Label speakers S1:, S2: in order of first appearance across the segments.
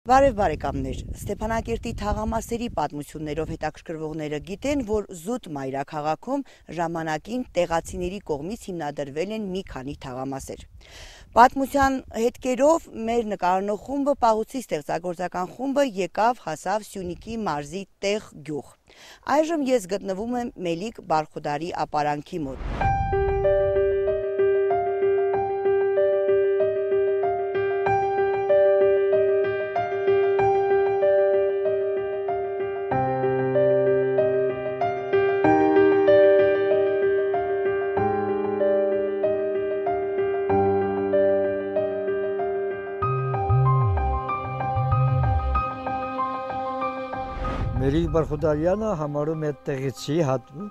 S1: Բարև բարեկամներ, Ստեփանակերտի թաղամասերի պատմություններով հետաքրքրվողները գիտեն, որ զուտ մայրաքաղաքում ժամանակին տեղացիների կողմից հիմնադրվել են մի քանի թաղամասեր։ Պատմության հետքերով մեր նկարահանող խումբը Պաղուցի ստեղծագործական խումբը հասավ Սյունիքի մարզի Տեղ գյուղ։ Այժմ ես գտնվում եմ Մելիք Բարխուդարի ապարանքի մոտ։
S2: Մելիք Բարխուդարյանը համարում է տեղեցի հատու,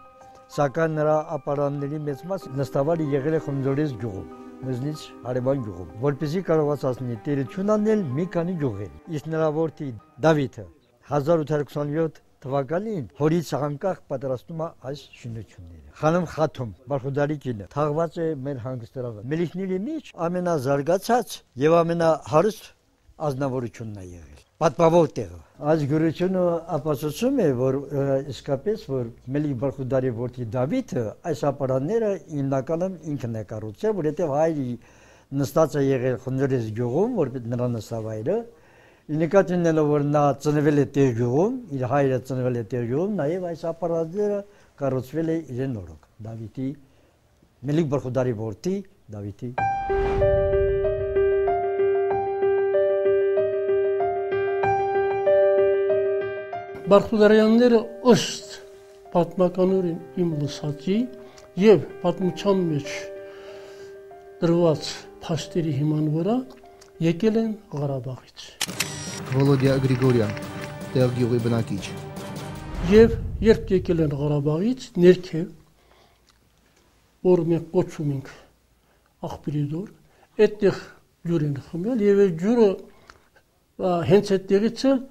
S2: սակայն նրա ապարանների մեծ մասը նստավար եղել է Խնձորես գյուղում, Մզնից հարևան գյուղում, որպեսզի կարողացնի տերություն անել մի քանի գյուղեր։ Իսկ նրա որդի Դավիթը 1827 թվականին հորից անկախ պատրաստում է այս շինությունները։ Խանմ Խաթում Բարխուդարի կինը թաղված է մեր հանգստարանը։ Մելիքների մեջ ամենազարգացած եւ ամենահարուստ ազնվորությունն է եղել։ Պատմավոր տեղը։ Այս գյուրությունը ապացուցում է, որ իսկապես որ Մելիք Բարխուդարի որդի Դավիթը այս ապարանները հիմնականում ինքն է կառուցել, որովհետև հայրի նստած է եղել Խնձորես գյուղում, որպես նրա նստավայրը։ Նկատի ունենալով որ նա ծնվել է Տեղ գյուղում, իր հայրը ծնվել է Տեղ գյուղում, նաև այս ապարանները կառուցվել է իրեն օրոք։ Դավիթի Մելիք Բարխուդարի որդի Դավիթի
S3: Բարխուդարյանները ըստ պատմականորեն իմ լսածի եւ պատմության մեջ դրված փաստերի հիման վրա եկել են Ղարաբաղից։
S4: Վոլոդիա Գրիգորյան, Տեղ գյուղի բնակիչ։
S3: Եվ երբ եկել են Ղարաբաղից, ներքև, որ մենք կոչում ենք Աղբյուրիդոր, այդտեղ ջուր են խմել եւ այդ ջուրը հենց այդտեղից էլ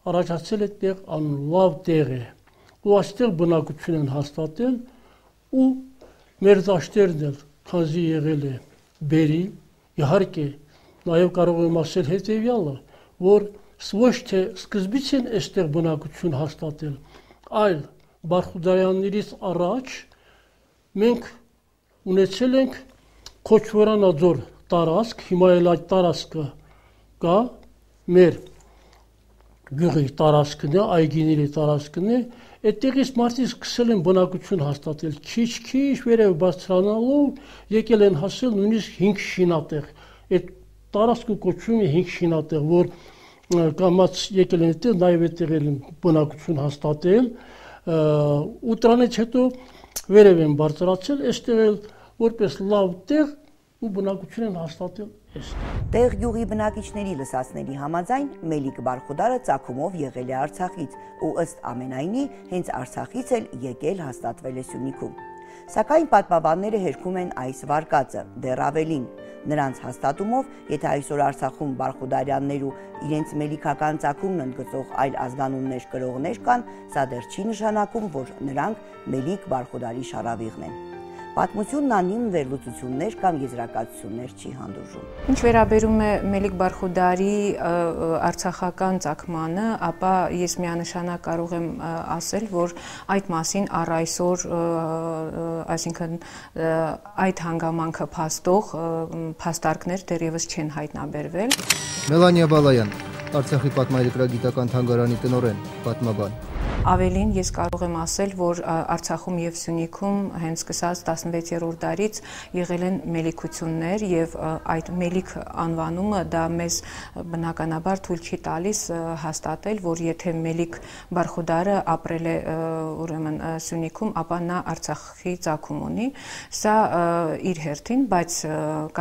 S3: առաջացել է տեղ անլավ տեղ է ու այստեղ բնակություն են հաստատել ու մեր դաշտերն էլ քանզի եղել է բերի իհարկե նաև կարող եմ ասել հետևյալը որ ոչ թե սկզբից են այստեղ բնակություն հաստատել այլ Բարխուդարյաններից առաջ մենք ունեցել ենք Քոչվորանաձոր տարածք հիմա էլ այդ տարածքը կա մեր գյուղի տարածքն է, այգիների տարածքն է, այդտեղից մարդիկ սկսել են բնակություն հաստատել, քիչ վերև բարձրանալով եկել են հասել նույնիսկ 5 շինատեղ, այդ տարածքը կոչվում է 5 շինատեղ, որ կամած եկել են այդտեղ, նաև այդտեղ են բնակություն հաստատել, ու դրանից հետո վերև են բարձրացել, այստեղ էլ որպես լավ տեղ ու բնակություն են հաստատել
S1: Տեղ գյուղի բնակիչների լսածների համաձայն Մելիք Բարխուդարը ծագումով եղել է Արցախից ու ըստ ամենայնի հենց Արցախից էլ եկել հաստատվել է Սյունիքում։ Սակայն պատմաբանները հերքում են այս վարկածը, դեռ ավելին։ Նրանց հաստատումով, եթե այսօր Արցախում Բարխուդարյաններ ու իրենց մելիքական ծագումն ընդգծող այլ ազգանուններ կրողներ կան, սա դեռ չի նշանակում, որ նրանք Մելիք Բարխուդարի շարավիղն են։ Պատմությունն անհիմն վերլուծություններ կամ եզրակացություններ չի հանդուրժում։
S5: Ինչ վերաբերում է Մելիք Բարխուդարի արցախական ծագմանը, ապա ես միանշանակ կարող եմ ասել, որ այդ մասին առ այսօր, այսինքն այդ հանգամանքը փաստող փաստարկներ դեռևս չեն հայտնաբերվել։
S4: Մելանիա Բալայան, Արցախի պատմայրագրագիտական թանգարանի տնօրեն, պատմաբան։
S5: Ավելին ես կարող եմ ասել, որ Արցախում եւ Սյունիքում հենց սկսած 16-րդ դարից եղել են մելիքություններ եւ այդ մելիք անվանումը դա մեզ բնականաբար թույլ չի տալիս հաստատել, որ եթե Մելիք Բարխուդարը ապրել է ուրեմն Սյունիքում, ապա նա Արցախի ծագում ունի։ Սա իր հերթին, բայց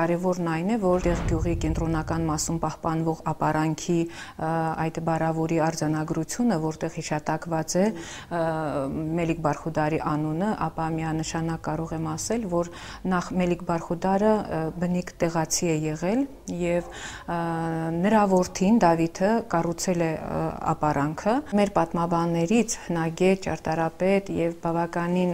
S5: կարևորն այն է, որ Տեղ գյուղի կենտրոնական մասում պահպանվող ապարանքի այդ բարավորի արձանագրությունը, որտեղ հիշատակված արձանագրված է Մելիք Բարխուդարի անունը, ապա միանշանակ կարող եմ ասել, որ նախ Մելիք Բարխուդարը բնիկ տեղացի է եղել եւ նրա որդին Դավիթը կառուցել է ապարանքը։ Մեր պատմաբաններից հնագետ, ճարտարապետ եւ բավականին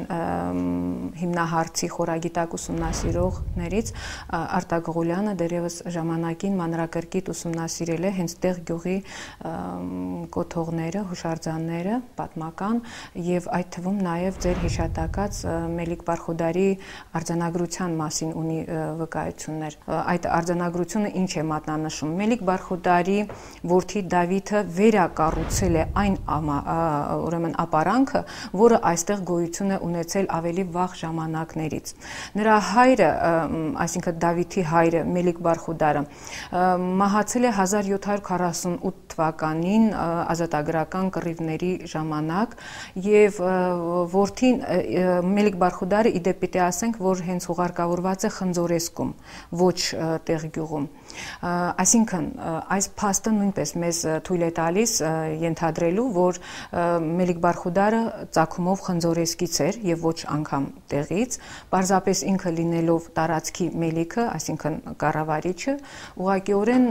S5: հիմնահարցի խորագիտակ ուսումնասիրողներից Արտակ Ղուլյանը դերևս ժամանակին մանրակրկիտ ուսումնասիրել է հենց տեղ գյուղի կոթողները, հուշարձանները, պատմական եւ այդ թվում նաեւ ձեր հիշատակած Մելիք Բարխուդարի արձանագրության մասին ունի վկայություններ։ Այդ արձանագրությունը ինչ է մատնանշում։ Մելիք Բարխուդարի որդի Դավիթը վերակառուցել է այն ուրեմն ապարանքը, որը այստեղ գոյություն է ունեցել ավելի վաղ ժամանակներից։ Նրա հայրը, այսինքն Դավիթի հայրը Մելիք Բարխուդարը, մահացել է 1748 թվականին ազատագրական կռիվների ժամանակ եւ որդին Մելիք Բարխուդարը իդեպ պիտի ասենք, որ հենց ուղարկավորված է Խնձորեսկում, ոչ տեղ գյուղում։ Այսինքն այս փաստը նույնպես մեզ թույլ է տալիս ենթադրելու, որ Մելիք Բարխուդարը ծագումով Խնձորեսկից էր եւ ոչ անգամ տեղից, պարզապես ինքը լինելով տարածքի Մելիքը, այսինքն կառավարիչը, ուղղակիորեն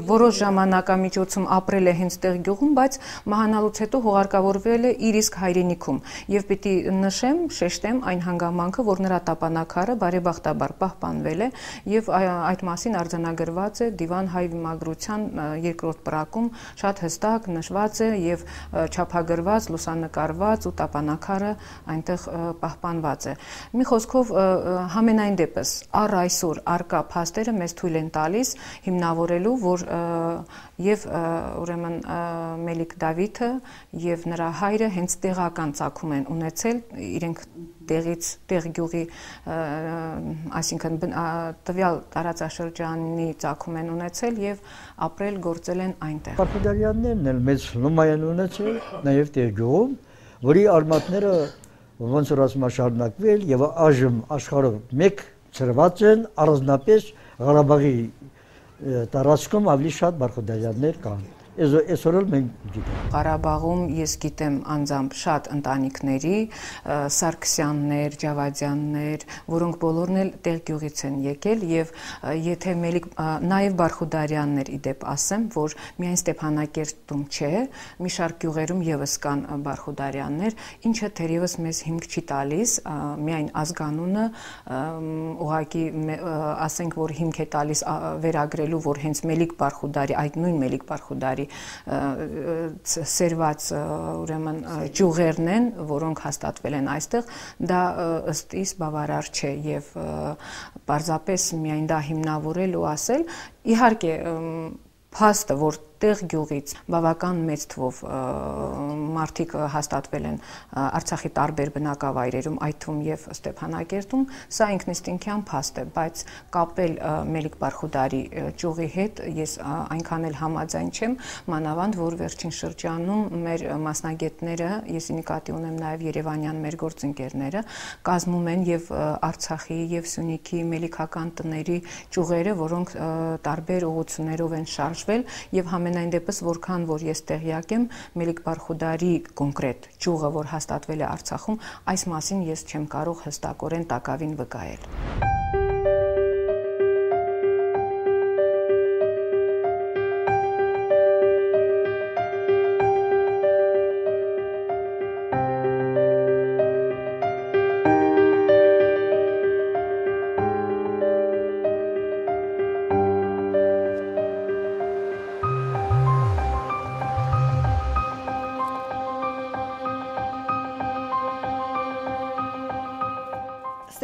S5: որոշ ժամանակամիջոցում ապրել է հենց տեղ գյուղում, բայց մահանալուց հետո հուղարկավորվել է իր իսկ հայրենիքում եւ պիտի նշեմ, շեշտեմ այն հանգամանքը, որ նրա տապանակարը բարեբախտաբար պահպանվել է եւ այդ մասին արձանագրված է Դիվան հայ վիմագրության 2-րդ պրակում շատ հստակ նշված է եւ չափագրված, լուսանկարված ու տապանակարը այնտեղ պահպանված է։ Մի խոսքով համենայն դեպս առ այսօր արկա փաստերը մեզ թույլ են տալիս հիմնավորելու, որ եւ ուրեմն Մելիք Դավիթը եւ նրա հայրը հենց տեղական ծագում են ունեցել, իրենք տեղից տեղ գյուղի, այսինքն տվյալ տարածաշրջանի ծագում են ունեցել եւ ապրել, գործել են այնտեղ։
S2: Բարխուդարյաններն էլ մեծ լոմայ են ունեցել նաեւ տեղ գյուղում, որի արմատները ոնց որ ասում շարունակվել եւ այժմ աշխարհով մեկ ծրված են առանձնապես Ղարաբաղի տարածքում ավելի շատ Բարխուդարյաններ կան։ Այսօր էլ մենք գիտենք։
S5: Ղարաբաղում ես գիտեմ անձամբ շատ ընտանիքների, Սարգսյաններ, Ջավադյաններ, որոնք բոլորն էլ տեղ գյուղից են եկել եւ եթե նաեւ Բարխուդարյաններ իդեպ ասեմ, որ միայն Ստեփանակերտում չէ, մի շարք գյուղերում եւս կան Բարխուդարյաններ, ինչը թերևս մեզ հիմք չի տալիս, միայն ազգանունը ուղղակի ասենք, որ հիմք է տալիս վերագրելու, որ հենց Մելիք Բարխուդարի, այդ նույն Մելիք Բարխուդարի սերված ուրեմն ճյուղերն են, որոնք հաստատվել են այստեղ, դա ըստ իս բավարար չէ եւ պարզապես միայն դա հիմնավորել ու ասել, իհարկե փաստը, որ տեղ գյուղից բավական մեծ թվով մարդիկ հաստատվել են Արցախի տարբեր բնակավայրերում, այդ թվում եւ Ստեփանակերտում, սա ինքնիստինքյան փաստ է, բայց կապել Մելիք Բարխուդարի ճյուղի հետ ես այնքան էլ համաձայն չեմ, մանավանդ որ վերջին շրջանում մեր մասնագետները, ես նկատի ունեմ նաեւ Երևանյան մեր գործընկերները, կազմում են եւ Արցախի եւ Սյունիքի մելիքական տների ճյուղերը, որոնք տարբեր ուղղություններով են շարժվել եւ ամենայն դեպս որքան որ ես տեղյակ եմ Մելիք Բարխուդարի կոնկրետ ճյուղը որ հաստատվել է Արցախում, այս մասին ես չեմ կարող հստակորեն տակավին վկայել։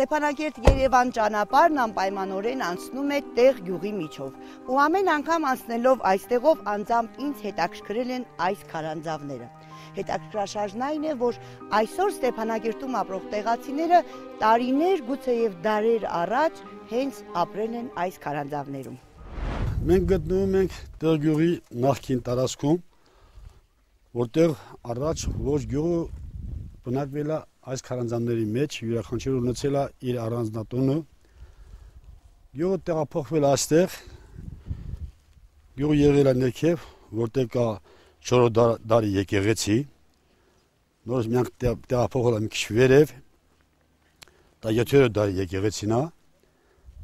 S1: Ստեփանակերտ-Երևան ճանապարհն անպայմանորեն անցնում է տեղ գյուղի միջով ու ամեն անգամ անցնելով այստեղով անձամբ ինձ հետաքրքրել են այս քարանձավները։ Հետաքրքրաշարժն այն է, որ այսօր Ստեփանակերտում ապրող տեղացիները տարիներ, գուցե եւ դարեր առաջ հենց ապրել են այս քարանձավներում։
S6: Մենք գտնվում ենք տեղ գյուղի նախկին տարածքում, որտեղ առաջ ոչ գյուղը բնակվել է այս քարանձավների մեջ, յուրաքանչյուրը ունեցել է իր առանձնատունը։ Գյուղը տեղափոխվել այստեղ, գյուղը եղել է ներքև, որտեղ կա 4-րդ դարի եկեղեցի, նորից մենք տեղափոխել եմ քիչ վերև, դա 7-րդ դարի եկեղեցին է,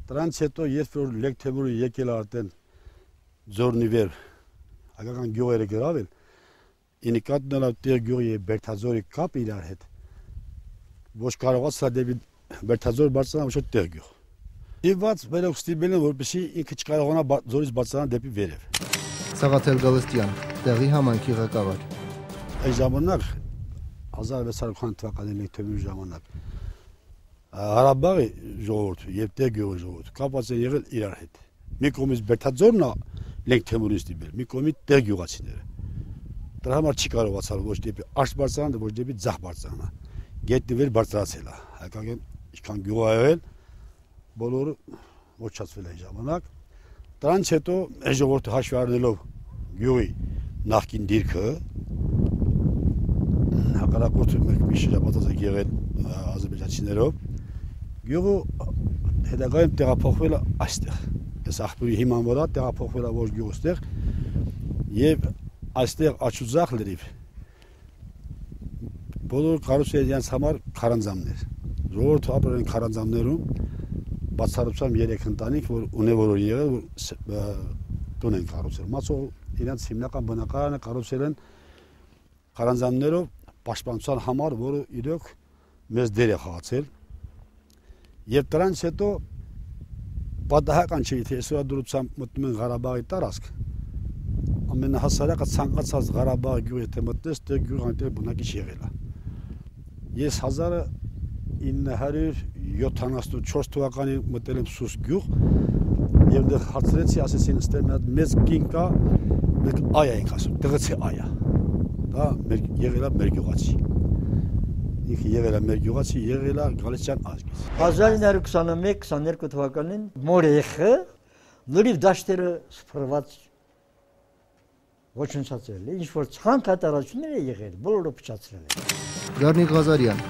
S6: դրանից հետո երբ որ Լեգթեմուրը եկել արդեն ձորնի վեր, հայկական գյուղերը գրավել, ինիկատնալավ տեղ գյուղի և Բերթաձորի կապ իրար հետ, ոչ կարողացա դեպի Բերթաձոր բարձրանա ոչ տեղ գյուղ։ Իված վերող ստիպել են, որպեսզի ինքը չկարողանա ձորից բարձրանա դեպի վերև։
S4: Սաղաթել Գալստյան, տեղի համայնքի ղեկավար։
S6: Այս ժամանակ 1620 թվականի Լեգթեմուրի ժամանակ Ղարաբաղի ժողովուրդը և տեղ գյուղի ժողովուրդը կապված են եղել իրար հետ։ Մի կողմից Բերթաձորն է Լեգթեմուրին ստիպել, մի կողմից տեղ գյուղացիները։ Դրա համար չի կարողացալ ոչ դեպի արշ բարձրանա, ոչ դեպի ձախ բարձրանա։ Գետնի վեր բարձրացել է։ Հայկական ինչքան գյուղ ա եղել, բոլորը ոչնչացվել են ժամանակ։ Դրանից հետո այս ժողովուրդը հաշվի առնելով գյուղի նախկին դիրքը, հակառակորդը մի շրջապատված է եղել ադրբեջանցիներով, գյուղը հետագայում տեղափոխվել է այստեղ։ Այս աղբյուրի հիման վրա տեղափոխվել է ոչ գյուղստեղ եւ այստեղ աչուձախ լրիվ բոլոր կառուցել իրենց համար քարանձամներ։ Ժողովուրդը ապրել են քարանձամներում, բացառությամբ 3 ընտանիք, որ ունևորորի եղել, որ տուն են կառուցել։ Մացող իրենց հիմնական բնակարանը կառուցել են քարանձամներով պաշտպանության համար, որը իրոք մեծ դեր է խաղացել։ Եվ դրանից հետո պատահական չէ, թե այսօր դրությամբ մտնում են Ղարաբաղի տարածք, ամենահասարակը ցանկացած Ղարաբաղի գյուղ եթե մտնես, դե գյուղը այնտեղ բնակիչ եղել է։ Ես 1974 թվականին մտել եմ Սուս գյուղ եւ դեռ հարցրեցի, ասեցին, «Ստե մի հատ մեծ կին կա, մենք այա ենք ասում, տղեցի այա»։ Դա եղել է մեր գյուղացի։ Ինքը եղել է մեր գյուղացի, եղել է Գալստյան ազգից։
S2: 1921-22 թվականին մորեխը լրիվ դաշտերը սփռված ոչնչացել է, ինչ որ ցանկատարություններ է եղել, բոլորը փչացրել են։
S4: Գառնիկ Ղազարյան,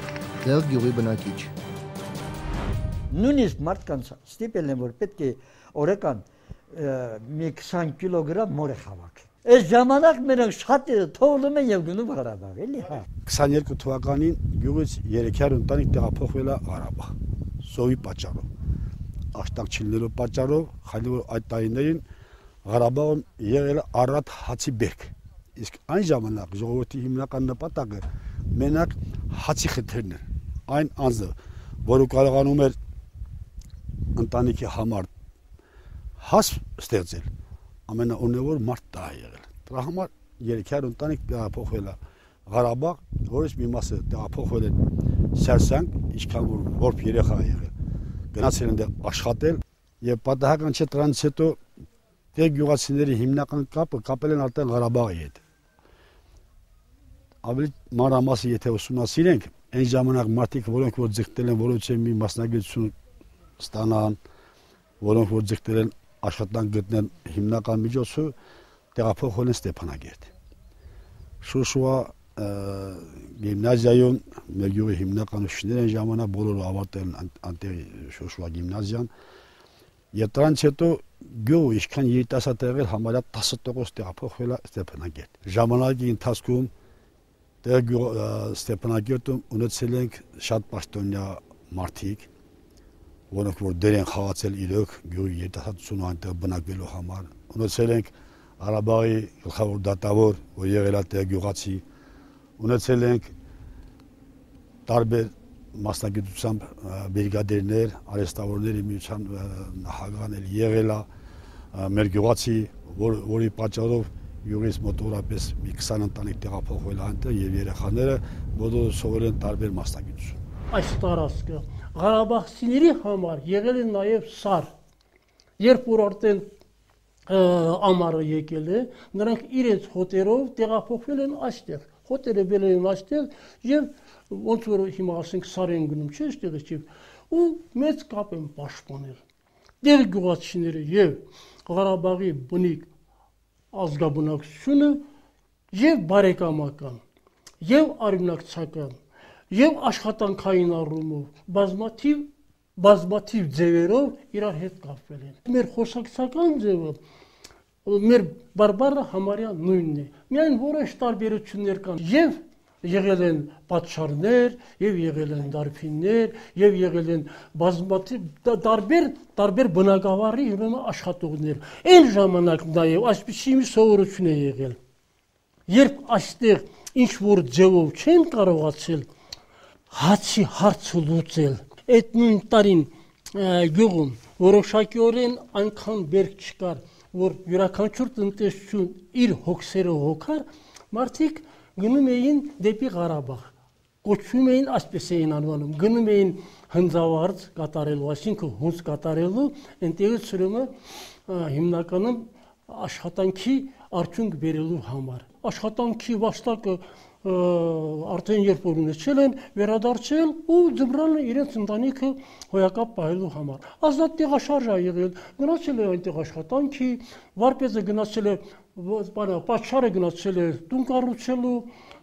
S4: տեղ գյուղի բնակիչ։
S2: Նույնիսկ մարդկանց ստիպել են, որ պետք է օրական մի 20 կիլոգրամ մորեխ հավաքել։ Այս ժամանակ մենակ շատերը թողնում են եւ գնում Ղարաբաղ, էլի, հա։
S6: 22 թվականին գյուղից 300 ընտանիք տեղափոխվել է Ղարաբաղ, սովի պատճառով, աշտակ չլինելու պատճառով, քանի որ այդ տարիներին Ղարաբաղում եղել է առատ հացի բերք։ Իսկ այն ժամանակ ժողովրդի հիմնական նպատակը մենակ հացի խնդիրն էր։ Այն անձը, որը կարողանում էր ընտանիքի համար հաց ստեղծել, ամենաունևոր մարդ դա է եղել։ Դրա համար 300 ընտանիք տեղափոխվել է Ղարաբաղ, որից մի մասը տեղափոխվել են Սարսանք, ինչքան որ որբ երեխա է եղել, գնացել են դեռ աշխատել եւ պատահական չէ դրանից հետո դե գյուղացիների հիմնական կապը կապել են արդեն Ղարաբաղի հետ։ Ավելի մանրամասը եթե ուսումնասիրենք, այն ժամանակ մարդիկ, որոնք որ ձգտել են որոշ մի մասնագիտություն ստանան, որոնք որ ձգտել են աշխատանք գտնեն հիմնական միջոցը տեղափոխվել են Ստեփանագերտ։ Շուշուա գիմնազիայում մեր գյուղի հիմնական ուսուցիչներ են ժամանակ բոլորը ավարտել անտեղի Շուշուա գիմնազիան եւ դրանից հետո գյուղը ինչքան երիտասարդ եղել համարյա 10% տեղափոխվել է Ստեփանագերտ։ Ժամանակի ընթացքում դեր Ստեփանագերտում ունեցել ենք շատ պաշտոնյա մարդիկ, որոնք որ դեր են խաղացել իրոք գյուղի երիտասարդությունը այնտեղ բնակվելու համար։ Ունեցել ենք Ղարաբաղի գլխավոր դատավոր, որ եղել է տեղ գյուղացի, ունեցել ենք տարբեր մասնագիտությամբ բրիգադերներ, արհեստավորների միության նախագահն էլ եղել է մեր գյուղացի, որի պատճառով յուղից մոտավորապես մի 20 ընտանիք տեղափոխվել այնտեղ եւ երեխաները բոլորը սովորել են տարբեր մասնագիտություն։
S3: Այս տարածքը Ղարաբաղցիների համար եղել է նաև սար։ Երբ որ արդեն ամառը եկել է, նրանք իրենց հոտերով տեղափոխվել են այստեղ։ Հոտերը բերել են այստեղ եւ ոնց որ հիմա ասենք սար են գնում, չէ՞, այստեղից ու մեծ կապ են պաշտպանել։ Դեր գյուղացիները եւ Ղարաբաղի բնիկ ազգաբնակչությունը եւ բարեկամական եւ արյունակցական եւ աշխատանքային առումով բազմաթիվ ձևերով իրար հետ կապվել են։ Մեր խոսակցական ձևը մեր բարբառը համարյա նույնն է։ Միայն որոշ տարբերություններ կան եւ եղել են պատշարներ, եւ եղել են դարբիններ, եւ եղել են բազմաթիվ տարբեր բնակավարի ուրեմն աշխատողներ։ Այն ժամանակ նաեւ այսպիսի մի սովորություն է եղել։ Երբ այստեղ ինչ որ ձևով չեն կարողացել հացի հարցը լուծել, այդ նույն տարին գյուղում որոշակիորեն այնքան բերք չկար, որ յուրաքանչյուր տնտեսություն իր հոգսերը հոգար, մարդիկ գնում էին դեպի Ղարաբաղ, կոչվում էին, այսպես էին անվանում, գնում էին հնձավարձ կատարելու, այսինքն հունց կատարելու, այնտեղից ուրեմն հիմնականում աշխատանքի արդյունք բերելու համար։ Աշխատանքի վաստակը արդեն երբ որ ունեցել են, վերադարձել ու ձմռան իրենց ընտանիքը հոյակապ պահելու համար։ Ազատ տեղաշարժ է եղել, գնացել է այնտեղ աշխատանքի, վարպետը գնացել է, պատշարը գնացել է տուն կառուցելու,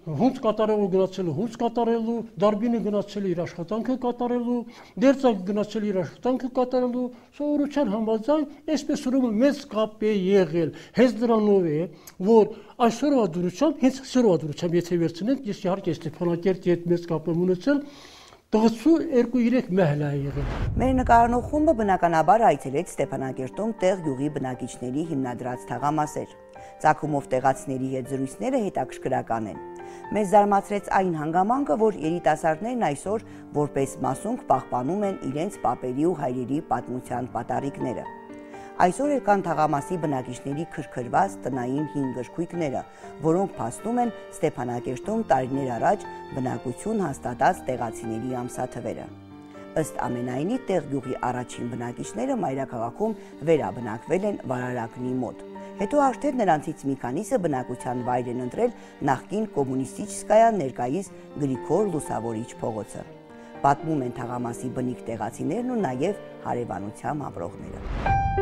S3: հունց կատարելու գնացել է հունց կատարելու, դարբինը գնացել է իր աշխատանքը կատարելու, դերձակը գնացել է իր աշխատանքը կատարելու, սովորության համաձայն այսպես ուրեմն մեծ կապ է եղել։ Հենց դրանով է, որ այսօրվա դրությամբ, հենց այսօրվա դրությամբ եթե վերցնենք, ես իհարկե Ստեփանակերտի հետ մեծ կապ եմ ունեցել, տղծու 2-3 մահլա է եղել։
S1: Մեր նկարանող խումբը բնականաբար այցելեց Ստեփանակերտում տեղ գյուղի բնակիչների հիմնադրած թաղամասեր։ Ծագումով տեղացիների հետ զրույցները հետաքրքրական են։ Մեզ զարմացրեց այն հանգամանքը, որ երիտասարդներն այսօր որպես մասունք պահպանում են իրենց պապերի ու հայրերի պատմության պատառիկները։ Այսօր էլ կան թաղամասի բնակիչների քրքրված տնային հին գրքույկները, որոնք փաստում են Ստեփանակերտում տարիներ առաջ բնակություն հաստատած տեղացիների ամսաթվերը։ Ըստ ամենայնի տեղ գյուղի առաջին բնակիչները մայրաքաղաքում վերաբնակվել են վարարակնի մոտ։ Հետո արդեն նրանցից մի քանիսը բնակության վայր են ընտրել նախկին կոմունիստիչսկայա ներկայիս Գրիգոր Լուսավորիչ փողոցը։ Պատմում են թաղամասի բնիկ տեղացիներն ու նաև հարևանությամբ ապրողները։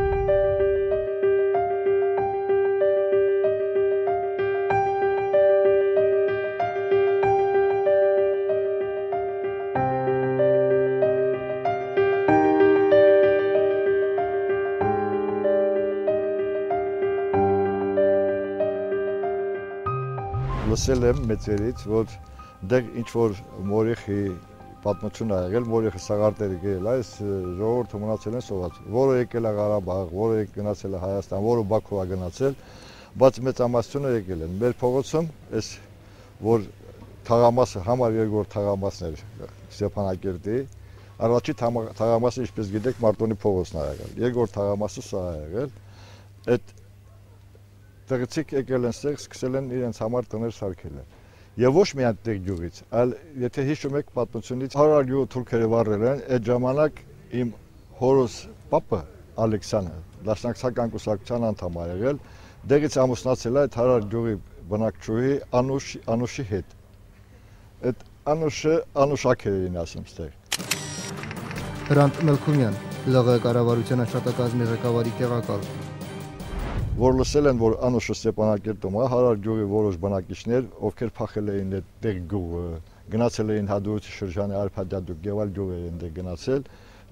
S7: Լսել եմ մեծերից, որ դեռ ինչ-որ մորիխի պատմություն ա եղել, մորիխի սաղարտերը գերել, այս ժողովուրդը մնացել են սոված, որը եկել է Ղարաբաղ, որը գնացել է Հայաստան, որը Բաքու ա գնացել, բայց մեծամասնությունը եկել են։ Մեր փողոցում այս որ թաղամասը համար երկրորդ թաղամասն էր Ստեփանակերտի, առաջի թաղամասը, ինչպես գիտեք, Մարտոնի փողոցն ա եղել, երկրորդ թաղամասը սա ա եղել, այդ տեղիցիկ եկել են ստեղ, սկսել են իրենց համար տներ սարքել են։ Եվ ոչ միայն տեղ գյուղից, այլ եթե հիշում եք պատմությունից, 100 գյուղը թուրքերը վառել են, այդ ժամանակ իմ հորոս պապը Ալեքսանը, դաշնակցական կուսակցության անդամ ա եղել, դեղից ամուսնացել է այդ 100 գյուղի բնակչուհի Անուշի հետ։ Այդ Անուշը Անուշակեր էին ասում ստեղ։
S4: Հրանտ Մելքումյան, ԼՂ կառավարության աշխատակազմի ղեկավարի տեղակալ։
S7: Որ լսել են, որ Անուշը Ստեփանակերտում է, 100 գյուղի որոշ բնակիչներ, ովքեր փախել էին այդ տեղ գյուղը, գնացել էին Հադրութի շրջանի Արփադյադուկ եւ այլ գյուղեր են գնացել,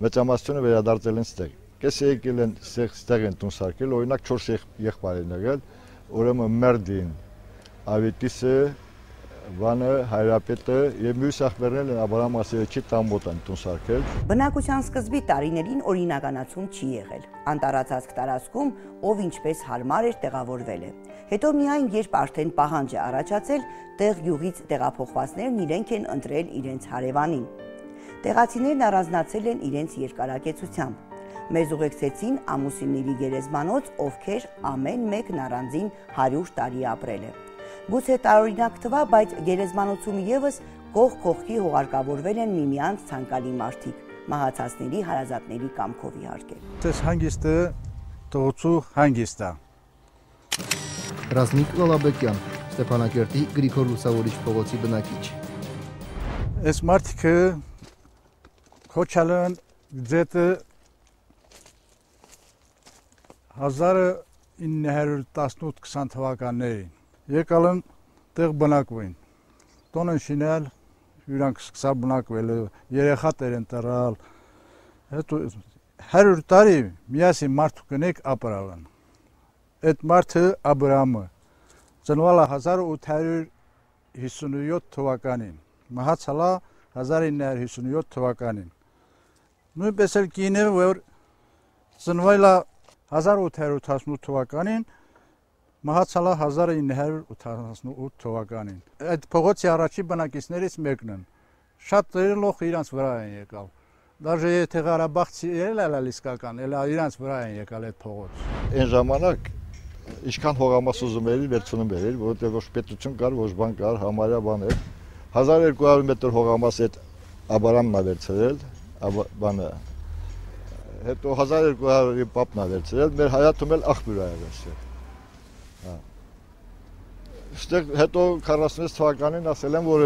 S7: մեծամասնությունը վերադարձել են ստեղ։ Կեսը եկել են ստեղ են տուն սարքել, օրինակ 4 եղբայր են եղել, ուրեմն Մերդին, Ավետիսը, Վանը, Հայրապետը եւ մյուս ախբերներն են Աբրահամ Ասիեվիչի տան մոտ են տուն սարքել։
S1: Բնակության սկզբի տարիներին օրինականացում չի եղել։ Անտառացած տարածքում ով ինչպես հարմար էր տեղավորվել է։ Հետո միայն երբ արդեն պահանջ է առաջացել, տեղ գյուղից տեղափոխվածներն իրենք են ընտրել իրենց հարևանին։ Տեղացիներն առանձնացել են իրենց երկարակեցությամբ։ Մեզ ուղեկցեցին ամուսինների գերեզմանոց, ովքեր ամեն մեկն առանձին 100 տարի ապրել է։ Գուցե տարօրինակ թվա, բայց գերեզմանոցում եւս կողք կողքի հողարկավորվել են միմյանց ցանկալի մարդիկ, մահացածների հարազատների կամքով իհարկե։
S8: Այս հանգիստը տղուցու հանգիստ է։
S4: Ռազմիկ Լալաբեկյան, Ստեփանակերտի Գրիգոր Լուսավորիչ փողոցի բնակիչ։
S8: Այս մարդիկը քոչալն ձեթը 1918-20 թվականներին եկալ են տեղ բնակվին, տոն են շինել, իրանք սկսալ բնակվել, երեխատեր են տրալ, 100 տարի միասին մարդու կնեք ապրալ են, Այդ մարդը Աբրամը ծնվել է 1857 թվականին, մահացել է 1957 թվականին։ Նույնպես էլ կինը, որ ծնվել է 1888 թվականին, մահացել է 1988 թվականին։ Այդ փողոցի առաջի բնակիչներից մեկն են։ Շատ լոխ իրանց վրա են եկալ։ Դաժե եթե Ղարաբաղցի ելել իսկական, էլ իրանց վրա են եկալ այդ փողոց։
S7: Այն ժամանակ ինչքան հողամաս ուզում էր վերցնում էր, որովհետև ոչ պետություն կար, ոչ բան կար, համարյա բան էր։ 1200 մետր հողամաս այդ Աբրամն է վերցրել, բանը։ Հետո 1200-ի պապն է վերցրել, մեր հայաթում էլ աղբյուր է եղել։ Այստեղ հետո 46 թվականին ասել են, որ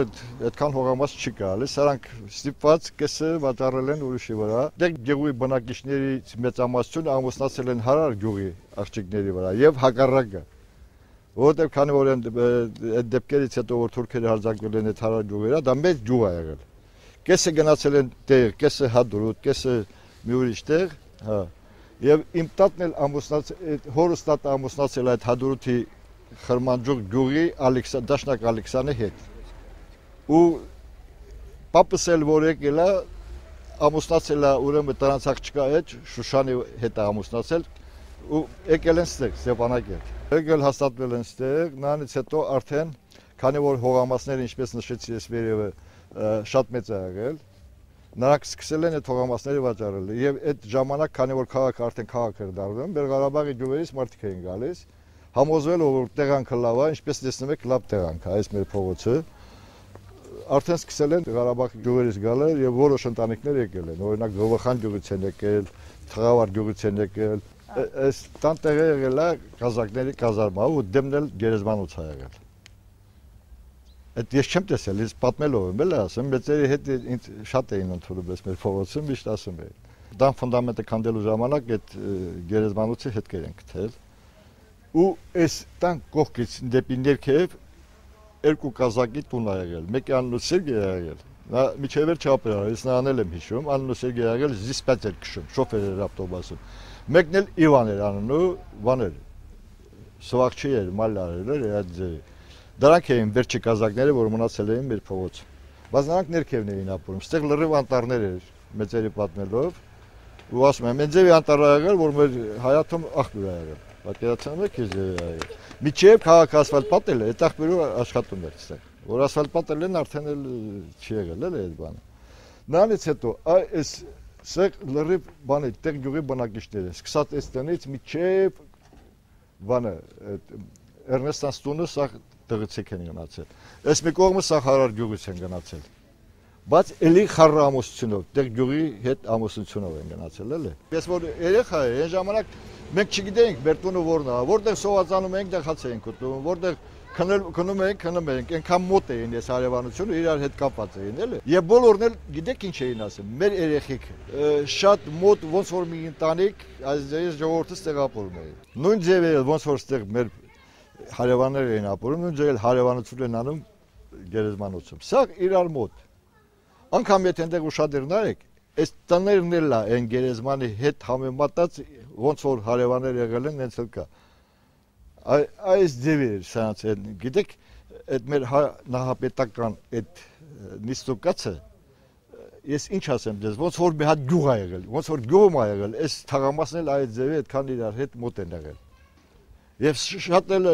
S7: այդքան հողամաս չի գալիս, սրանք ստիպված կեսը վաճառել են ուրիշի վրա։ Դե գյուղի բնակիչներից մեծամասնությունը ամուսնացել են Հարար գյուղի աղջիկների վրա եւ հակառակը։ Որովհետեւ քանի որ այդ դեպքերից հետո որ թուրքերը հարձակվել են այդ Հարար գյուղերը, դա մեծ գյուղ է եղել։ Կեսը գնացել են տեղ, կեսը Հադրուտ, կեսը մի ուրիշ տեղ, հա։ Եվ իմ տատն էլ հորս տատը ամուսնացել այդ Հադրութի Խրմանջուղ գյուղի Դաշնակ Ալեքսանի հետ։ Ու պապս էլ որ եկել է ամուսնացել է ուրեմն դրանց աղջկա հետ Շուշանի հետ է ամուսնացել ու եկել են ստեղ Ստեփանակերտ։ Եկել հաստատվել են ստեղ, նրանից հետո արդեն քանի որ հողամասները ինչպես նշեցի ես վերևը շատ մեծ է եղել, նրանք սկսել են այդ հողամասները վաճառել եւ այդ ժամանակ քանի որ քաղաքը արդեն քաղաք էր դառնում, Բերղարաբաղի գյուղերից մարդիկ էին գալիս համոզվել որ տեղանքը լավ է, ինչպես տեսնում եք լավ տեղանք է այս մեր փողոցը։ Արդեն սկսել են Ղարաբաղի գյուղերից գալը եւ որոշ ընտանիքներ եկել են, օրինակ Գովախան գյուղից են եկել, Թղավար գյուղից են եկել։ Այս տան տեղը եղել է կազակների կազարմա ու դեմն էլ գերեզմանոց է եղել։ Այդ ես չեմ տեսել, ես պատմելով եմ, էլ ասեմ, մեծերի հետ ինձ շատ էին ընդունում այս մեր փողոցը, միշտ ասում էին։ Դան ֆունդամենտը քանդելու ժամանակ այդ գերեզմանոցի հետքեր են գտել։ Ու այս տան կողքից դեպի ներքև երկու կազակի տուն է եղել, մեկի անունը Սերգեյ է եղել, նա միջև էր չապրել, ես նրան եմ հիշում, անունը Սերգեյ է եղել, զիսպած էր քշում, շոֆեր էր ավտոբուսում, մեկն էլ Իվան էր անունը, բան էր, սովաղչի էր, մալար էր, այդ ձևի, դրանք էին վերջի կազակները, որ մնացել էին մեր փողոցում, բայց նրանք ներքևն էին ապրում, ստեղ լրիվ անտառներ էր, մեծերի պատմելով, ու ասում եմ, այն ձևի անտառ է եղել, որ մեր հայաթում աղբյուր է եղել։ Պատկերացնում եք ես միջև քաղաքը ասֆալտ պատել է, այդ աղբյուրը աշխատում էր այստեղ։ Որ ասֆալտ պատել են արդեն էլ չի եղել էլ այդ բանը։ Նրանից հետո այս սեղ լրիվ բանը տեղ գյուղի բնակիչները, սկսած այս տնից միջև բանը Էրնեստանց տունը սա տղիցեք են գնացել։ Այս մի կողմը սա Հարար գյուղից են գնացել։ Բայց էլի խառը ամուսնությունով, տեղ գյուղի հետ ամուսնությունով են գնացել էլի։ Ես որ երեխա է, այն ժամանակ մենք չգիտեինք մեր տունը որն է, որտեղ սովածանում էինք, տեղ հաց էինք ուտում, որտեղ քնում էինք, այնքան մոտ էին այս հարևանությունը իրար հետ կապված էին էլի։ Եվ բոլորն էլ գիտեք ինչ էին ասում, մեր երեխեք շատ մոտ ոնց որ մի ընտանիք այս ժողովուրդը ստեղ ապրում էին։ Նույն ձևերը ոնց որ ստեղ մեր հարևաններ էին ապրում, նույն ձևել հարևանություն են անում գերեզմանոցում։ Սա իրար մոտ։ Անկամ եթե այնտեղ ուշադիր նայեք, այս տներն էլ է այն գերեզմանի հետ համեմատած ոնց որ հարևաններ եղել են, հենց էլ կա։ Այս ձևի էր սրանց, գիտեք, այդ մեր նահապետական այդ նիստուկացը, ես ինչ ասեմ ձեզ, ոնց որ մի հատ գյուղ է եղել, ոնց որ գյուղում է եղել, այս թաղամասն էլ այդ ձևի այդքան իրար հետ մոտ են եղել։ Եվ շատ էլ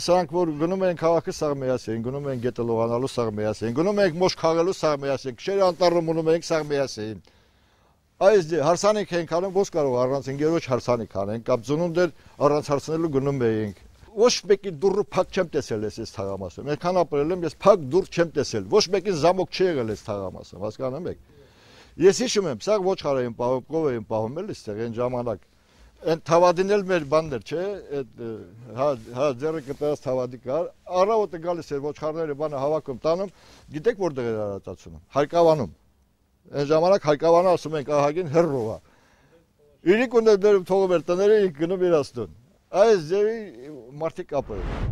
S7: սրանք որ գնում են քաղաքը սաղ միաս էին, գնում են գետը լողանալու սաղ միաս էին, գնում ենք մոշ խաղալու սաղ միաս էին, քշերը անտառում ունում ենք սաղ միաս էին։ Այս հարսանիք ենք անում, ոնց կարող առանց ընկերոջ հարսանիք անենք, կամ ծնունդեր առանց հարցնելու գնում էինք։ Ոչ մեկի դուռը փակ չեմ տեսել այս թաղամասում։ Այնքան ապրել եմ, ես փակ դուռ չեմ տեսել։ Ոչ մեկին զամոք չի եղել այս թաղամասում, հասկանում եք։ Ես հիշում եմ, սա ոչխար էին պահում, կով էին պահում էլ այստեղ այն ժամանակ։ Այն թավադին էլ մեր բաններ, չէ, հա ձեռը կտրած թավադի կար, առավոտը գալիս էր ոչխարները բանը հավաքում տանում, գիտեք որտեղ էր արածացնում, Հայկավանում։ Այն ժամանակ Հայկավանը ասում ենք ահագին հեռով է։ Իրիկ ու դերում թողում էր տները, ինք գնում իրաստուն։ Այս ձևի մարդիկ ապրել։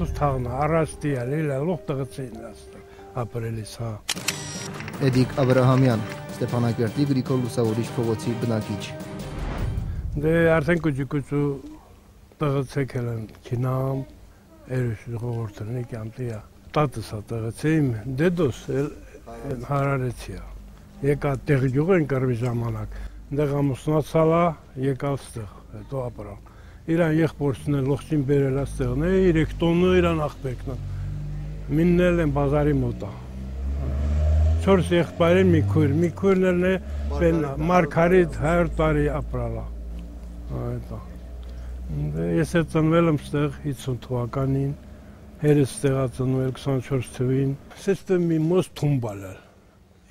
S3: Իեսուս թաղնա, առաստի է, լիլա, լուղ տղծին ապրելիս, հա։
S4: Էդիկ Աբրահամյան, Ստեփանակերտի Գրիգոր Լուսավորիչ փողոցի բնակիչ։
S3: Դե արդեն կուջիկուջու տղծեքել են քինամ, երուշ ժողովրդրնի կամտիա։ Տատսա տղծեիմ, դեդոս հարարեցիա։ Եկա տեղ գյուղ են կրվի ժամանակ, դեղ ամուսնացալա, եկալ ստեղ, հետո ապրալ։ Իրան եղբորցն են լողջին բերել աստեղն է, 3 տոննը իրան աղբեկն են։ Միննել են բազարի մոտա։ 4 եղբայրին մի քույրն է Մարգարիտ 100 տարի ապրալա։ Ես է ծնվել եմ ստեղ 50 թվականին, հերս ստեղա ծնվել 24 թվին, սեստը մի մոս թումբալալ։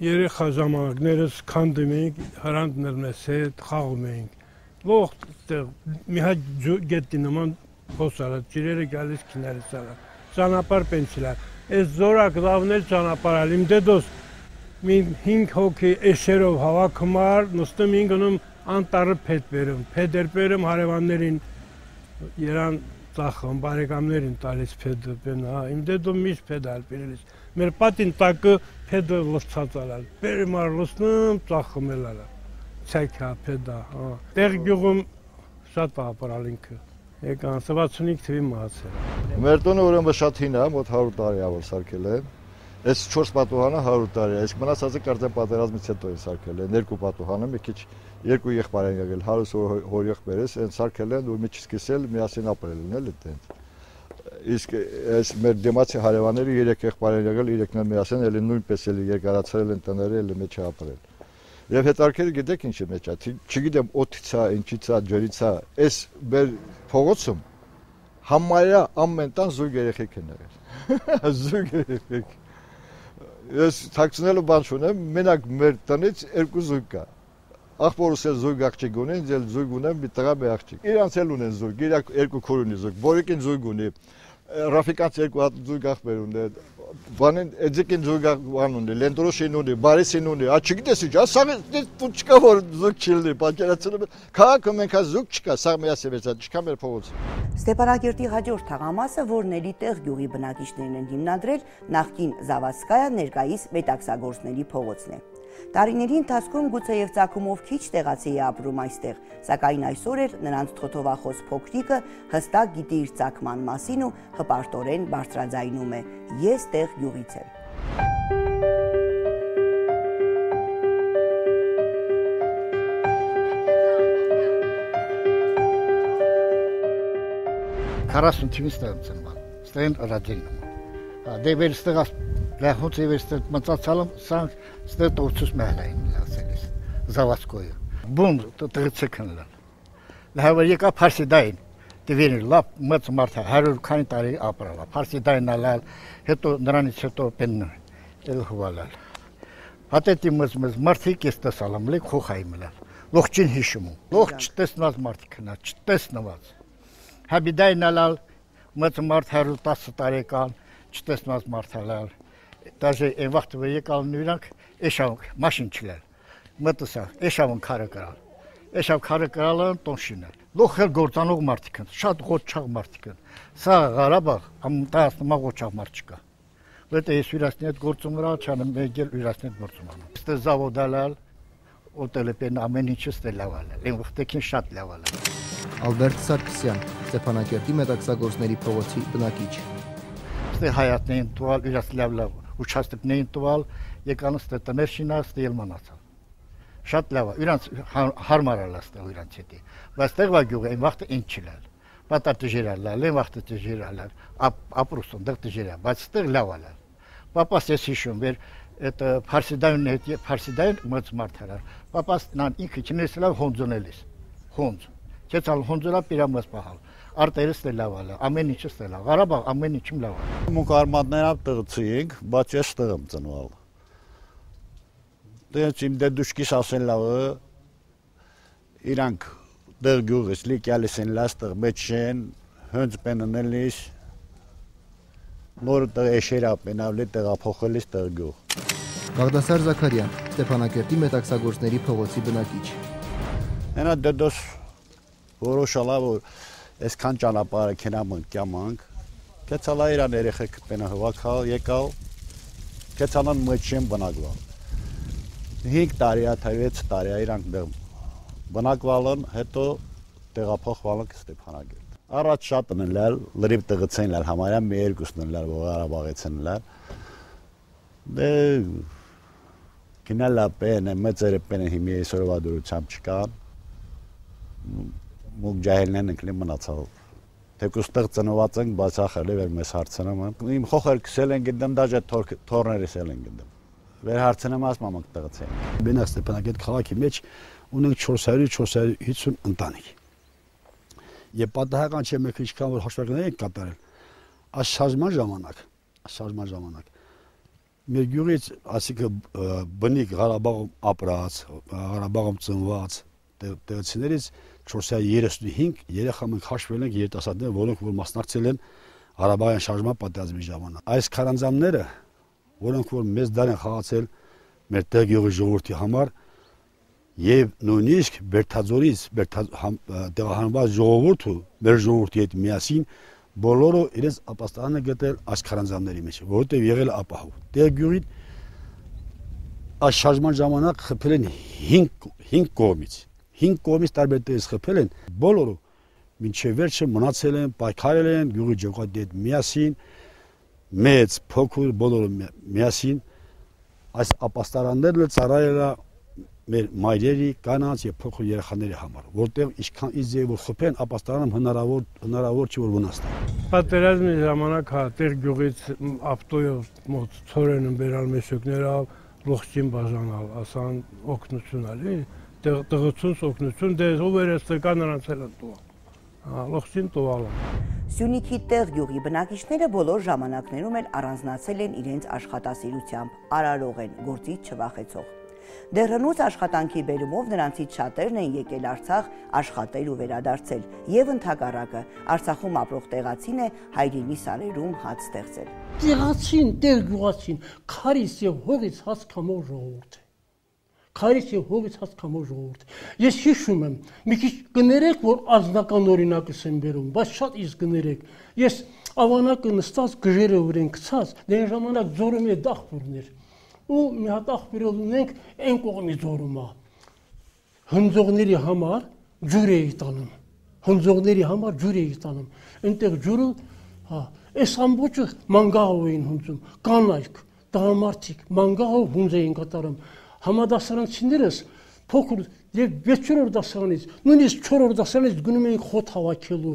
S3: Երեխա ժամանակներս քանդում էինք, հրանտներ մեզ հետ խաղում էինք։ Լող ստեղ մի հատ գետի նման փոսալա, ջրերը գալիս քիներս ալա, ճանապարհ պենցիլա։ Այս զորակ լավներ ճանապարհալ, իմ դեդոս մի 5 հոգի էշերով հավաքմար, նստում էին գնում անտառը փետ բերում, փեդեր բերում հարևաններին երան ծախում, բարեկամներին տալիս փեդը բենա, իմ դեդում միշտ փեդալ բերելիս, մեր պատին տակը փեդը լցած ալալ, բերում արլուսնում, ծախում էլ ալալ, ցայքա փեդա, տեղ գյուղում շատ ապրալ ինքը, եկան 65 թվի մահացել։
S7: Մեր տունը ուրեմն շատ հին է, մոտ 100 տարի է որ սարքել են։ Այս 4 պատուհանը 100 տարի է, իսկ մնացածը կարծեմ պատերազմից հետո է սարքել են, 2 պատուհանը մի քիչ 2 եղբայր են եղել, հարուս հոր եղբայրս, այն սարքել են ու մի քիչ սկսել միասին ապրել են, էլի տենց։ Իսկ այս մեր դեմացի հարևանները 3 եղբայր են եղել, 3-ն են միասին, էլի նույնպես էլի երկարացրել են տները, էլի մեջ է ապրել։ Եվ հետարքերը գիտեք ինչ է մեջ է, չգիտեմ օդից է, ինչից է, ջրից է, այս մեր փողոցում համարյա ամեն տան զույգ երեխեք են եղել։ Զույգ երեխեք։ Ես թաքցնելու բան չունեմ, մենակ մեր տնից 2 զույգ կա։ Աղբորս էլ զույգ աղջիկ ունեն, ձել զույգ ունեն, մի տղա մի աղջիկ։ Իրանց էլ ունեն զույգ, իր 2 քույր ունի զույգ, Բորիկին զույգ ունի, Ռաֆիկանց 2 հատ զույգ աղբեր ունի, բանին Էձիկին զույգ աղբան ունի, Լենտրոշին ունի, Բարիսին ունի, չգիտես ինչ, սա չկա որ զույգ չլինի, պատկերացնում եմ, քաղաքում մենք զույգ չկա, սա միասևեցա, չկա մեր փողոցը։
S1: Ստեփանակերտի հաջորդ թաղամասը, որն էլի տեղ գյուղի բնակիչներն են հիմնադրել, նախկին Զավասկայա, ներկայիս Մետաքսագործների փողոցն է։ Տարիների ընթացքում գուցեև ծագումով քիչ տեղացի է ապրում այստեղ, սակայն այսօր էլ նրանց թոթովախոս փոքրիկը հստակ գիտի իր ծագման մասին ու հպարտորեն բարձրաձայնում է. «Ես տեղ գյուղից եմ»։
S9: Քարասուն թիմից ստեղ եմ ծնվել, ստեղ եմ ռադինում։ Դե վեր ստեղ լեհոց է վեր ստեղ մծացալում, սանք ստեղ տողցուս մեղլային լասելիս, Զավասկոյը։ Բուն տղծեք հնլան։ Լահավար եկա Փարսիդային, դվերին լապ մծ մարդա 100 քանի տարի ապրալա, Փարսիդային ալալ, հետո նրանից հետո պենն էլ հուվալալ։ Հատետի մծ մարդիկ ես տեսալամ, լեք խոխայի մլալ, լողջին հիշում, լող չտեսնված մարդիկ հնա, չտեսնված։ Հաբիդային ալալ, մծ մարդ 110 տարեկան, չտեսնված մարդալալ, դաժե այն վաղտը եկալ նույնանք, էշավ մաշին չլել, մտսա, էշավն քարը կրալ, էշավ քարը կրալն տոնշինել, լոխել գործանող մարդիկ են, շատ ղոչաղ մարդիկ են, սա Ղարաբաղ, ամտասնմա ղոչաղ մարդ չկա, վետը ես յուրասնի հետ գործում վրա չանեմ մեգել յուրասնի հետ գործում անում, ստե զավոդալալ, օտելեպեն ամեն ինչը ստե լավալալ, այն վղտեքին շատ լավալալ։
S4: Ալբերտ Սարգսյան, Ստեփանակերտի Մետաքսագործների փողոցի բնակիչ։
S9: Ստե հայատներին տուալ, յուրաս լավ ուչաստիկներին տուալ, եկան ստե տներ շինա, ստե էլ մանացալ։ Շատ լավ է, իրանց հարմարալ աստեղ իրանց հետի, բայց տեղվա գյուղը այն վաղտը ինչ չլալ, պատար տժերալալ, այն վաղտը տժերալալ, ապրուսոն դեղ տժերա, բայց ստեղ լավ ալալ։ Պապաս ես հիշում, վեր Փարսիդայուն հետ, Փարսիդայուն մծ մարդարար, պապաս նան ինքը չներսելավ հոնձոնելիս, հոնձ, կեցալ հոնձորա պիրամыз պահալ, արտերս տե լավ ալա, ամեն ինչս տե լավ, Ղարաբաղ ամեն ինչում լավ ալա։
S6: Մուկ արմատներով տղծի ենք, բայց ես տեղ եմ ծնվել։ Դենց իմ դեդուշկիս ասեն լավը, իրանք դեղ գյուղից լիկյալիս են լաստեղ մեջ են, հենց պեննելիս, նոր տեղ էշերա պենավլի տեղափոխելիս տեղ գյուղ։
S4: Բաղդասար Զաքարյան, Ստեփանակերտի Մետաքսագործների փողոցի բնակիչ։
S6: Այնա դեդոս որոշալա, որ այսքան ճանապարհը կենամանք կյանք, Կեցալա իրան երեխեք պենը հվակալ եկալ, կեցանան մոչեմ բնակվալ։ 5 տարի, 6 տարի իրանք դեմ բնակվալն, հետո տեղափոխվալն Ստեփանագերտ։ Առաջ շատ ընելալ, լրիվ տղծենլալ, համարյա մի երկուսն ընելալ, որ Ղարաբաղից ընելալ։ Դե կինալա պենը, մեծերը պենը հիմի այսօրվա դուրությամբ չկան։ Մուկ ջահելնեն ընկլի մնացալ։ Թեկուս տեղ ծնված ենք, բայց ախել է վեր մեզ հարցնում եմ։ Իմ խոխեր քսել են գնդեմ, դաժե թորներս էլ են գնդեմ։ Վեր հարցնում ասում եմ տղծեն։ Բենակ Ստեփանագերտ քաղաքի մեջ ունենք 400-450 ընտանիք։ Եվ պատահական չէ մեկ ինչքան որ հաշվարկներ ենք կատարել։ Այս շարժման ժամանակ մեր գյուղից, ասիկը բնիկ Ղարաբաղում ապրած, Ղարաբաղում ծնված տեղացիներից 435 երեխա մենք հաշվել ենք երիտասարդներ, որոնք որ մասնակցել են Ղարաբաղյան շարժման պատերազմի ժամանակ։ Այս քարանձավները, որոնք որ մեծ դար են խաղացել մեր տեղ գյուղի ժողովրդի համար, եւ նույնիսկ Բերթաձորից տեղահանված ժողովուրդը մեր ժողովրդի հետ միասին բոլորը իրենց ապաստանը գտել այս քարանձավների մեջ, որովհետեւ եղել է ապահով։ Տեղ գյուղին այս շարժման ժամանակ խփել են 5 կողմից։ 5 կողմից տարբեր տեղից խփել են, բոլորը մինչև վերջը մնացել են, պայքարել են գյուղի ջոկատի հետ միասին, մեծ, փոքր, բոլորը միասին այս ապաստարանները ծառայել է մեր մայրերի, կանանց եւ փոքր երեխաների համար, որտեղ ինչքան իզե որ խփեն ապաստարանում հնարավոր չի որ վնասներ։
S3: Պատերազմի ժամանակ հա տեղ գյուղից ավտոյով մոտ ծորենը բերալ մեջոկները լողջին բաժանալ, ասան օգնություն ալի, տղությունց օգնություն դե ով էր ստեկան նրանց էլ տուա։ Լողջին տուալը։
S1: Սյունիքի տեղ գյուղի բնակիչները բոլոր ժամանակներում էլ առանձնացել են իրենց աշխատասիրությամբ, արարող են, գործից չվախեցող։ Դեռնուց աշխատանքի բերումով նրանցից շատերն են եկել Արցախ աշխատել ու վերադարձել, եւ ընդհակառակը Արցախում ապրող տեղացին է հայրենի սարերում հաց ստեղծել։
S3: Տեղացին, տեղ գյուղացին, քարից եւ հողից հաց կամող ժողովուրդ է։ Քարից եւ հողից հաց կամող ժողովուրդ։ Ես հիշում եմ, մի քիչ կներեք, որ անձնական օրինակս եմ բերում, բայց շատ իսկ կներեք։ Ես ավանակը նստած գժերը վրեն գցած, դեն ժամանակ ձորում է դախպուրներ։ Ու մի հատ աղբյուրով ունենք այն կողմի ձորումա։ Հնձողների համար ջուր էի տանում։ Հնձողների համար ջուր էի տանում։ Այնտեղ ջուրը, այս ամբողջը մանգաղով էին հունձում, կանայք, տղամարդիկ, մանգաղով հունձ էին կատարում։ Համադասարանցիներս փոքր եւ 6-րդ դասարանից, նույնիսկ 4-րդ դասարանից գնում էին խոտ հավաքելու։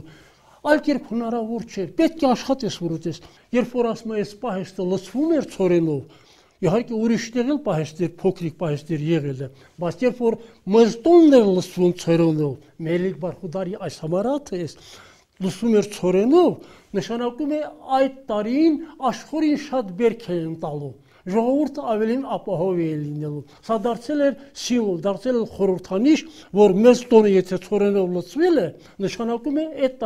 S3: Այլ կերպ հնարավոր չէր։ Պետք է աշխատես որոտես։ Երբ որ ասում ես պահեստը լցվում էր ծորենով, իհարկե ուրիշ տեղ էլ պահեստեր, փոքրիկ պահեստեր եղել է, բայց երբ որ մզտոններ լսվում ծորենով, Մելիք Բարխուդարի այս համարաթը էս լսվում էր ծորենով, նշանակում է այդ տարին աշխորհին շատ բերք են տալու։ Ժողովուրդը ավելին ապահով է լինելու։ Սա դարձել էր սիմվոլ, դարձել էր խորհրդանիշ, որ մեծ տոնը եթե ծորենով լցվել է, նշանակում է այդ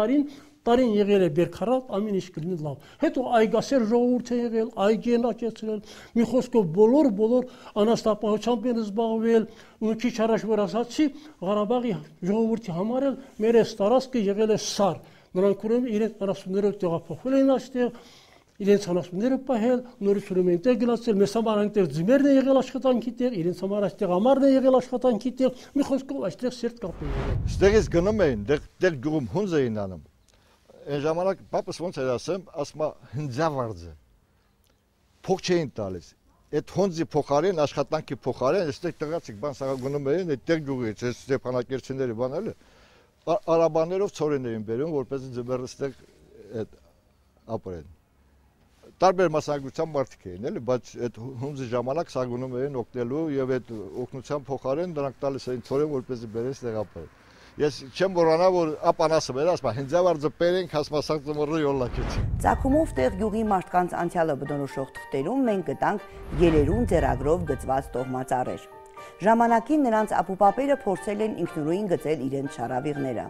S3: տարին եղել է բերքարատ, ամեն ինչ կլինի լավ։ Հետո այգասեր ժողովուրդ է եղել, այգի են աճեցրել, մի խոսքով բոլոր անաստապահությամբ են զբաղվել, ու քիչ առաջ որ ասացի, Ղարաբաղի ժողովրդի համար էլ մեր այս տարածքը եղել է սար։ Նրանք ուրեմն իրենց անասունները տեղափոխվել են այստեղ, իրենց անասունները պահել, նորից ուրեմն այնտեղ գնացել, մեզ համար այնտեղ ձմերն է եղել աշխատանքի տեղ, իրենց համար այստեղ ամառն է եղել աշխատանքի տեղ, մի խոսքով այստեղ սերտ կապ է եղել։
S7: Ստեղից գնում էին, դեղ գյուղում հունձ էին անում։ Այն ժամանակ պապս ոնց էր ասում հնձավարձը փող չէին տալիս։ Այդ հոնձի փոխարեն, աշխատանքի փոխարեն, այստեղ տղացիկ բան սա գնում էին, այդտեղ գյուղից, այս Ստեփանակերտցիների բանալը արաբաներով ծորեն էին բերում, որպեսզի ձմեռը այստեղ ապրեն։ Տարբեր մասնագիտության մարդիկ էին, էլի, բայց այդ հունձի ժամանակ սա գնում էին օգնելու եւ այդ օգնության փոխարեն նրանք տալիս էին ծորեն, որպեսզի բերեն այստեղ ապրեն։ Ես չեմ մոռանա, որ ապանասը մեր ասում, հնձավարձը պերենք հասմասակ ծմռը յոլլակեցին։
S1: Ծագումով տեղ գյուղի մարդկանց անցյալը բնորոշող թղթերում մենք գտանք ելերուն ձեռագրով գծված տոհմածառեր։ Ժամանակին նրանց ապուպապերը փորձել են ինքնուրույն գծել իրենց շարավիղները։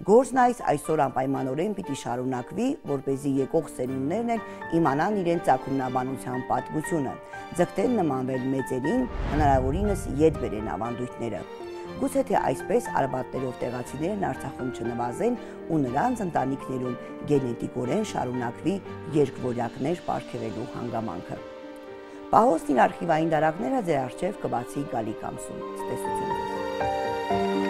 S1: Գործն այսօր անպայմանորեն պիտի շարունակվի, որպեսզի եկող սերունդներն էլ իմանան իրենց ծագումնաբանության պատմությունը, ձգտեն նմանվել մեծերին, հնարավորինս ետ բերեն ավանդույթները։ Գուցե թե այսպես արաբատներով տեղացիներն Արցախում չնվազեն ու նրանց ընտանիքներում գենետիկորեն շարունակվի երկվորյակներ պարգևելու հանգամանքը։ Պահոստին արխիվային դարակները ձեր առջև կբացի գալիք ամսում։ Ցտեսություն։